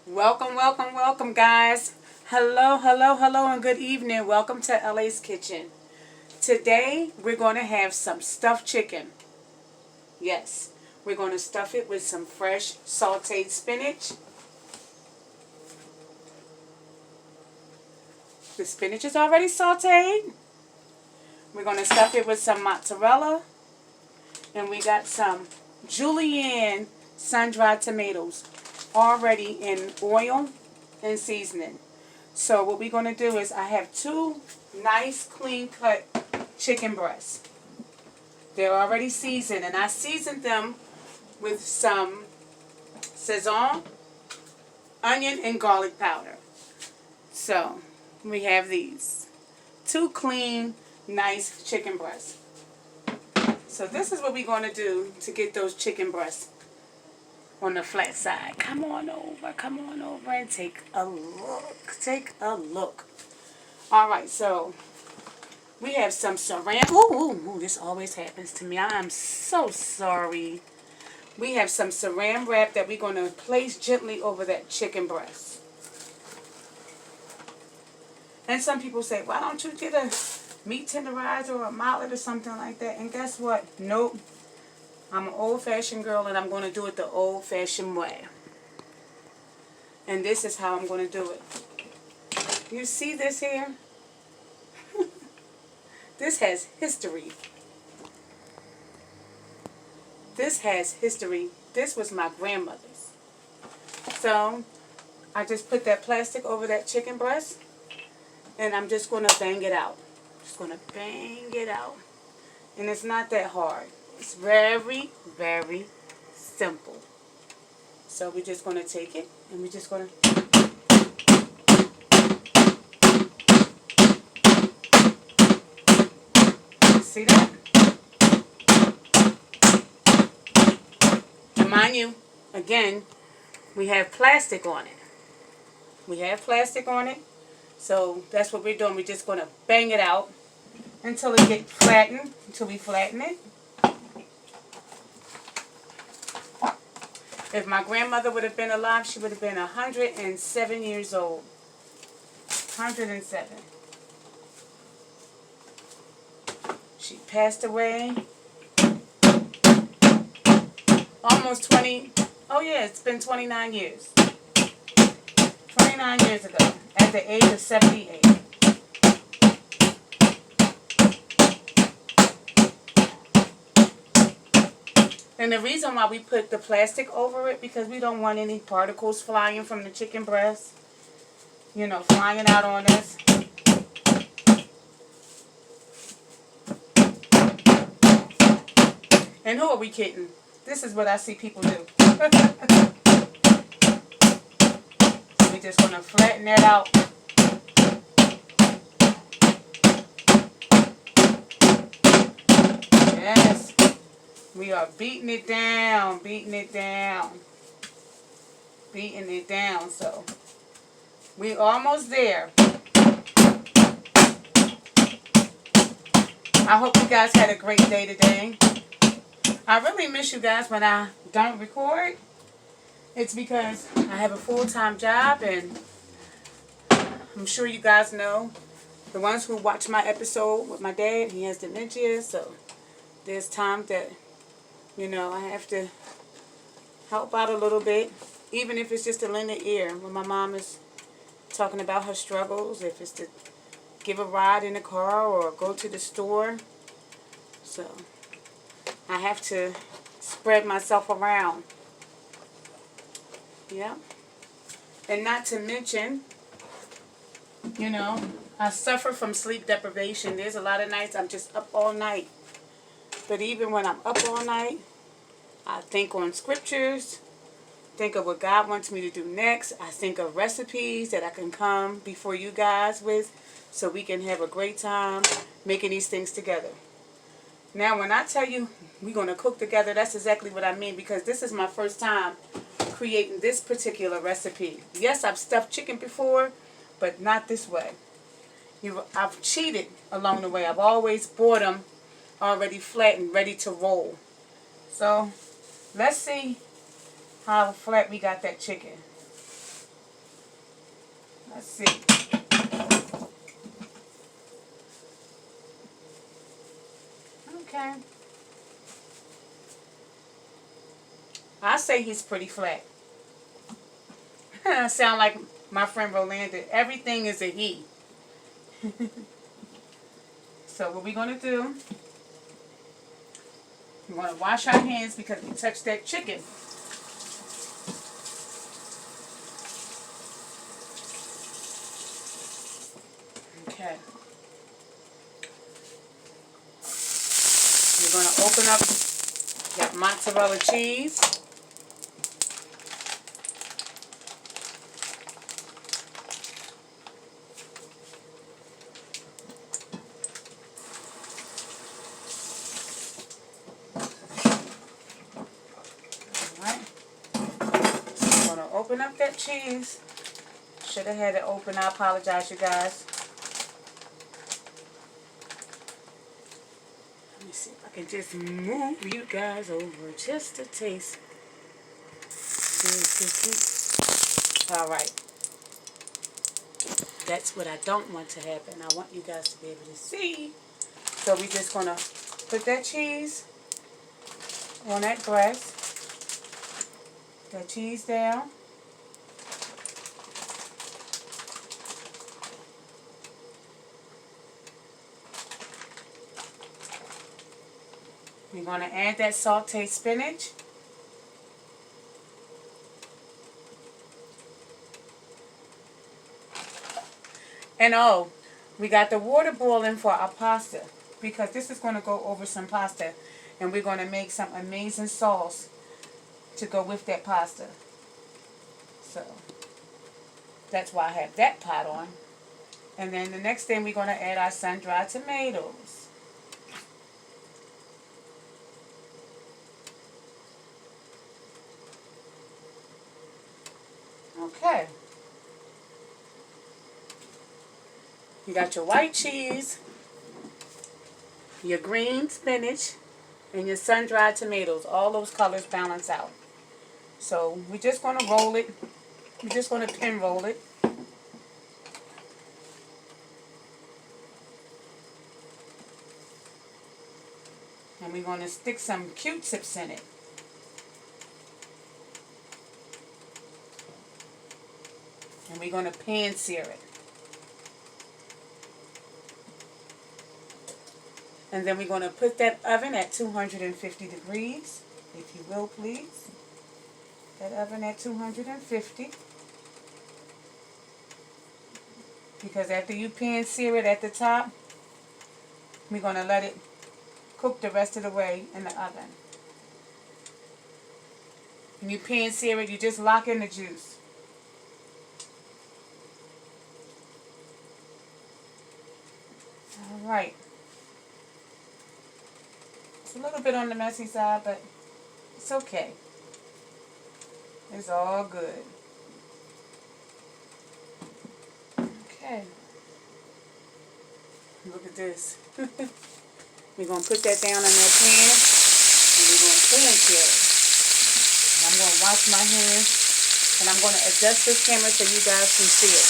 Welcome, welcome, welcome, guys. Hello, hello, hello, and good evening. Welcome to LA's Kitchen. Today, we're going to have some stuffed chicken. Yes, we're going to stuff it with some fresh sauteed spinach. The spinach is already sauteed. We're going to stuff it with some mozzarella. And we got some julienne sun-dried tomatoes already in oil and seasoning. So what we're going to do is I have two nice clean cut chicken breasts. They're already seasoned, and I seasoned them with some Sazon, onion, and garlic powder. So we have these two clean, nice chicken breasts. So this is what we're going to do to get those chicken breasts on the flat side. Come on over and take a look. Take a look. All right, so we have some saran. Ooh, this always happens to me. I am so sorry. We have some saran wrap that we're going to place gently over that chicken breast. And some people say, why don't you get a meat tenderizer or a mallet or something like that? And guess what? Nope. I'm an old-fashioned girl, and I'm going to do it the old-fashioned way. And this is how I'm going to do it. You see this here? This has history. This has history. This was my grandmother's. So I just put that plastic over that chicken breast, and I'm just going to bang it out. Just going to bang it out. And it's not that hard. It's very, very simple. So we're just going to take it, and we're just going to... See that? And mind you, again, we have plastic on it. We have plastic on it. So that's what we're doing. We're just going to bang it out until it gets flattened, until we flatten it. If my grandmother would have been alive, she would have been 107 years old. 107. She passed away almost 20, oh yeah, it's been 29 years. 29 years ago, at the age of 78. And the reason why we put the plastic over it, because we don't want any particles flying from the chicken breast, you know, flying out on us. And who are we kidding? This is what I see people do. We're just going to flatten that out. Yes. We are beating it down, beating it down. Beating it down, so we're almost there. I hope you guys had a great day today. I really miss you guys when I don't record. It's because I have a full-time job, and I'm sure you guys know, the ones who watch my episode with my dad, he has dementia, so there's times that, you know, I have to help out a little bit, even if it's just to lend an ear when my mom is talking about her struggles, if it's to give a ride in the car or go to the store. So I have to spread myself around. Yeah. And not to mention, you know, I suffer from sleep deprivation. There's a lot of nights I'm just up all night. But even when I'm up all night, I think on scriptures, think of what God wants me to do next. I think of recipes that I can come before you guys with, so we can have a great time making these things together. Now, when I tell you we're going to cook together, that's exactly what I mean, because this is my first time creating this particular recipe. Yes, I've stuffed chicken before, but not this way. I've cheated along the way. I've always bought them already flattened, ready to roll. So let's see how flat we got that chicken. Let's see. Okay. I say he's pretty flat. I sound like my friend Rolanda. Everything is a he. So what we're going to do, we're going to wash our hands because we touched that chicken. Okay. We're going to open up that mozzarella cheese. Open up that cheese. Should have had it open. I apologize, you guys. Let me see if I can just move you guys over just a taste. All right. That's what I don't want to happen. I want you guys to be able to see. So we're just going to put that cheese on that breast. That cheese down. We're going to add that sauteed spinach. And oh, we got the water boiling for our pasta because this is going to go over some pasta. And we're going to make some amazing sauce to go with that pasta. So that's why I have that pot on. And then the next thing we're going to add our sun-dried tomatoes. Okay. You got your white cheese, your green spinach, and your sun-dried tomatoes. All those colors balance out. So we're just going to roll it. We're just going to pin roll it. And we're going to stick some Q-tips in it. And we're going to pan sear it. And then we're going to put that oven at 250 degrees, if you will, please. That oven at 250. Because after you pan sear it at the top, we're going to let it cook the rest of the way in the oven. When you pan sear it, you just lock in the juice. All right. It's a little bit on the messy side, but it's okay. It's all good. Okay. Look at this. We're going to put that down in that pan, and we're going to pan sear it. And I'm going to wash my hands, and I'm going to adjust this camera so you guys can see it.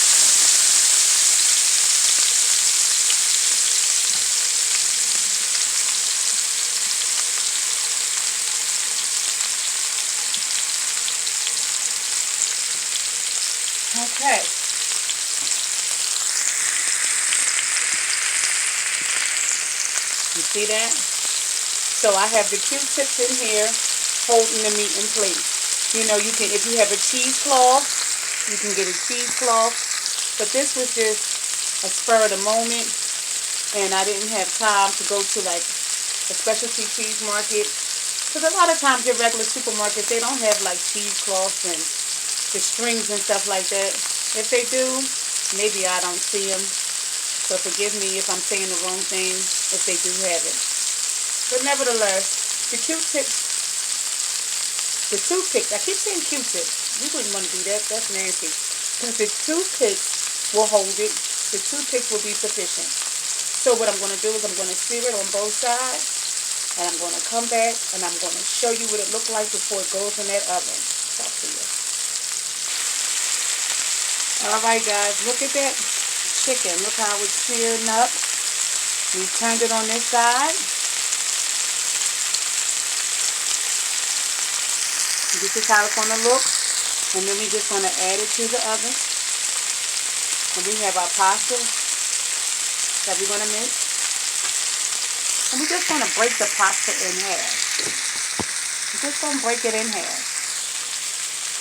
Okay. You see that? So I have the Q-tips in here holding the meat in place. You know, you can, if you have a cheesecloth, you can get a cheesecloth. But this was just a spur of the moment, and I didn't have time to go to like a specialty cheese market. Because a lot of times your regular supermarkets, they don't have like cheesecloths and the strings and stuff like that. If they do, maybe I don't see them. So forgive me if I'm saying the wrong thing if they do have it. But nevertheless, the toothpicks, I keep saying Q-tips. You wouldn't want to do that. That's nasty. Because the toothpicks will hold it. The toothpicks will be sufficient. So what I'm going to do is I'm going to sear it on both sides. And I'm going to come back and I'm going to show you what it looks like before it goes in that oven. Talk to you. Alright guys, look at that chicken. Look how it's searing up. We turned it on this side. This is how it's going to look. And then we're just going to add it to the oven. And we have our pasta that we're going to make. And we're just going to break the pasta in half. We're just going to break it in half.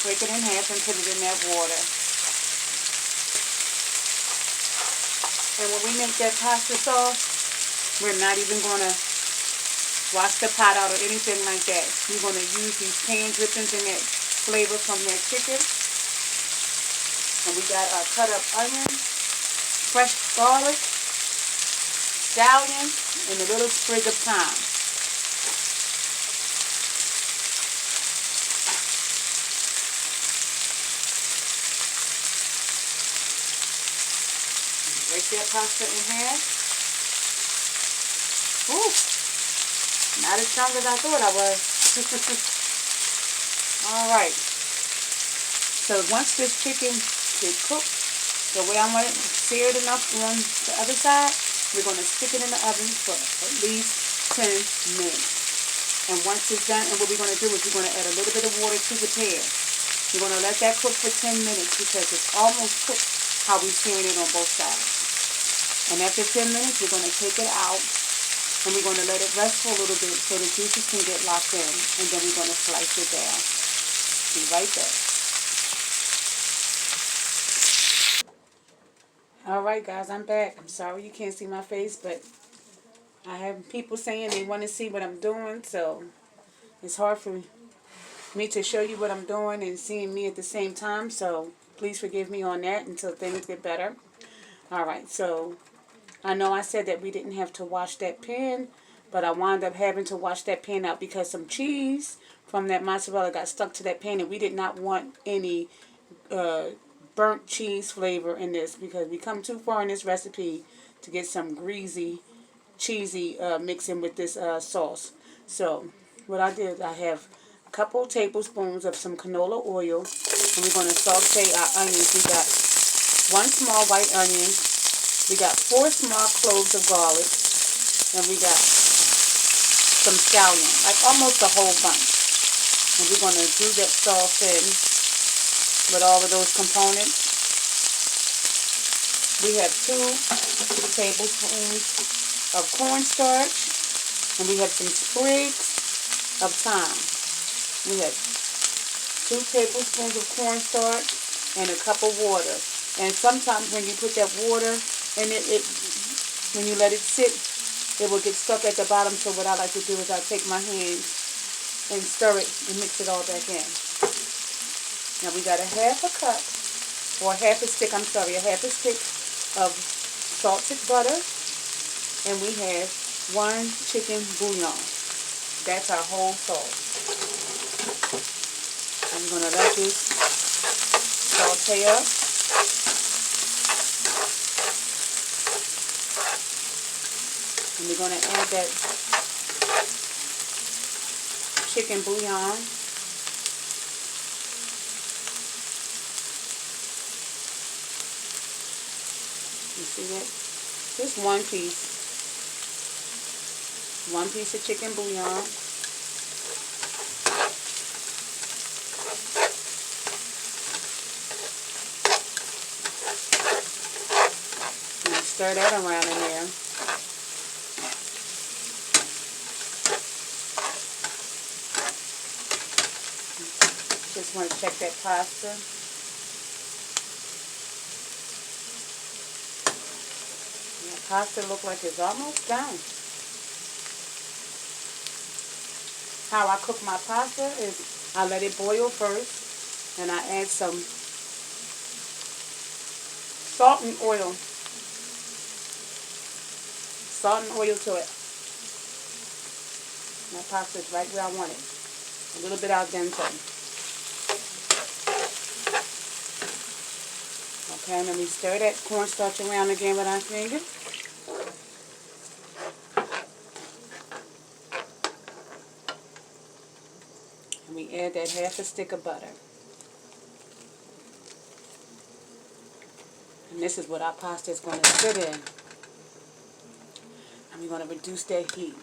Break it in half and put it in that water. And when we make that pasta sauce, we're not even going to wash the pot out or anything like that. We're going to use these pan drippings and that flavor from that chicken. And we got our cut up onion, fresh garlic, scallion, and a little sprig of thyme. Break that pasta in half. Ooh, not as strong as I thought I was. Alright. So once this chicken is cooked, the way I want it seared enough on the other side, we're going to stick it in the oven for at least 10 minutes. And once it's done, and what we're going to do is we're going to add a little bit of water to the pan. We're going to let that cook for 10 minutes because it's almost cooked how we're searing it on both sides. And after 10 minutes, we're going to take it out. And we're going to let it rest for a little bit so the juices can get locked in. And then we're going to slice it down. Be right back. Alright guys, I'm back. I'm sorry you can't see my face, but I have people saying they want to see what I'm doing. So it's hard for me to show you what I'm doing and seeing me at the same time. So please forgive me on that until things get better. Alright, so I know I said that we didn't have to wash that pan, but I wound up having to wash that pan out because some cheese from that mozzarella got stuck to that pan, and we did not want any burnt cheese flavor in this because we come too far in this recipe to get some greasy, cheesy mixing with this sauce. So what I did, I have a couple tablespoons of some canola oil, and we're going to saute our onions. We got one small white onion. We got 4 small cloves of garlic, and we got some scallion, like almost a whole bunch. And we're going to do that sauce in with all of those components. We have 2 tablespoons of cornstarch, and we have some sprigs of thyme. We have 2 tablespoons of cornstarch and a cup of water. And sometimes when you put that water and when you let it sit, it will get stuck at the bottom. So what I like to do is I take my hands and stir it and mix it all back in. Now we got a half a cup, or a half a stick of salted butter. And we have 1 chicken bouillon. That's our whole sauce. I'm going to let this saute up. And we're going to add that chicken bouillon. You see that? Just 1 piece. 1 piece of chicken bouillon. And stir that around in there. Just want to check that pasta. That pasta look like it's almost done. How I cook my pasta is I let it boil first, and I add some salt and oil. Salt and oil to it. My pasta is right where I want it. A little bit al dente. Okay, and then we stir that cornstarch around again with our finger. And we add that half a stick of butter. And this is what our pasta is going to sit in. And we're going to reduce that heat.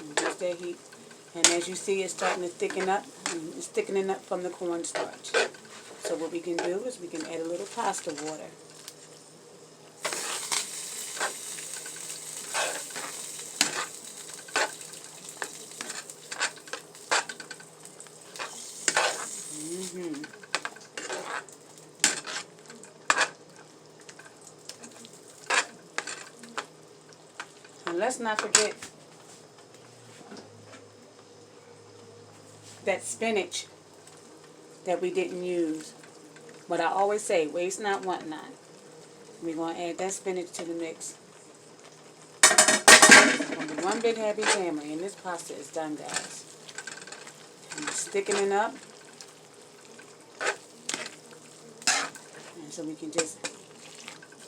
Reduce that heat. And as you see, it's starting to thicken up. And it's thickening up from the cornstarch. So what we can do is we can add a little pasta water. And let's not forget that spinach that we didn't use. But I always say, waste not, want not. We're going to add that spinach to the mix. It's going to be one big happy family, and this pasta is done, guys. And it's thickening up. And so we can just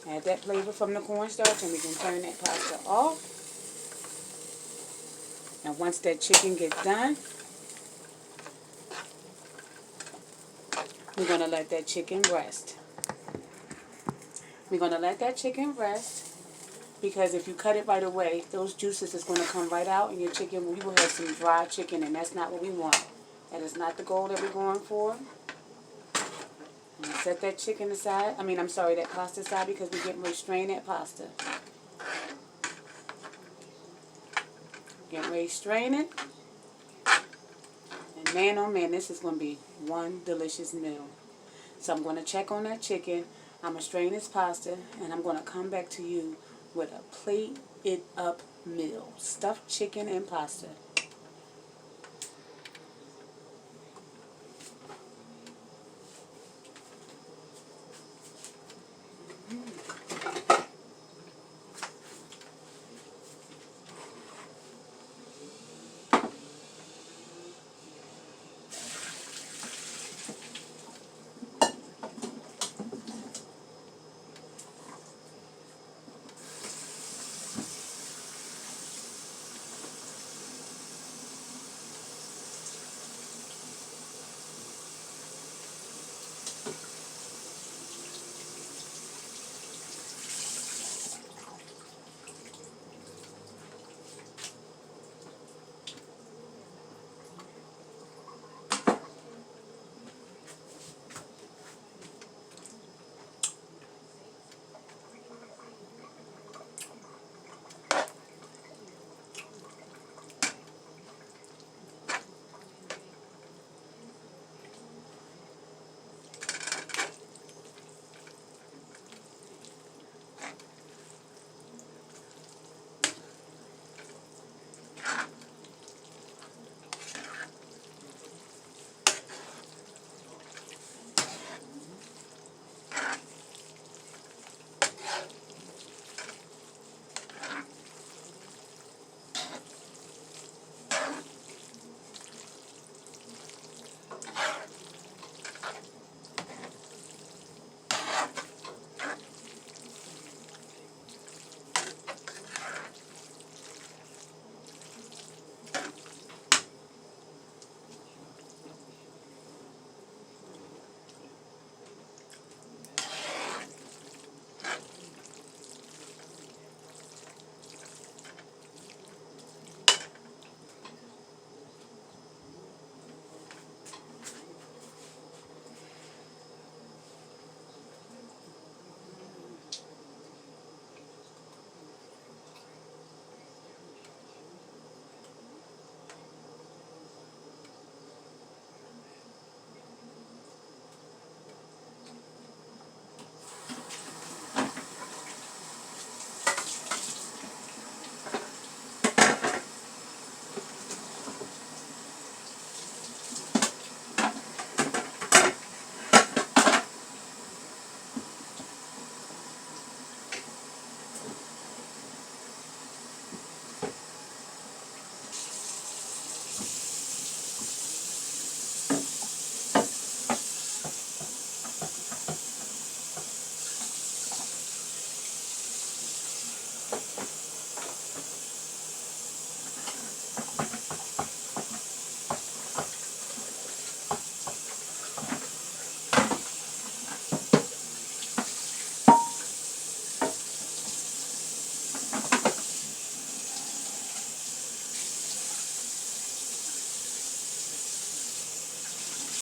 add that flavor from the cornstarch, and we can turn that pasta off. Now once that chicken gets done, we're going to let that chicken rest. We're going to let that chicken rest because if you cut it right away, those juices is going to come right out and your chicken, we will have some dry chicken, and that's not what we want. That is not the goal that we're going for. And set that chicken aside. That pasta aside because we're getting ready to strain that pasta. Getting ready to strain it. And man, oh man, this is going to be one delicious meal. So I'm going to check on that chicken. I'm going to strain this pasta, and I'm going to come back to you with a plate it up meal. Stuffed chicken and pasta.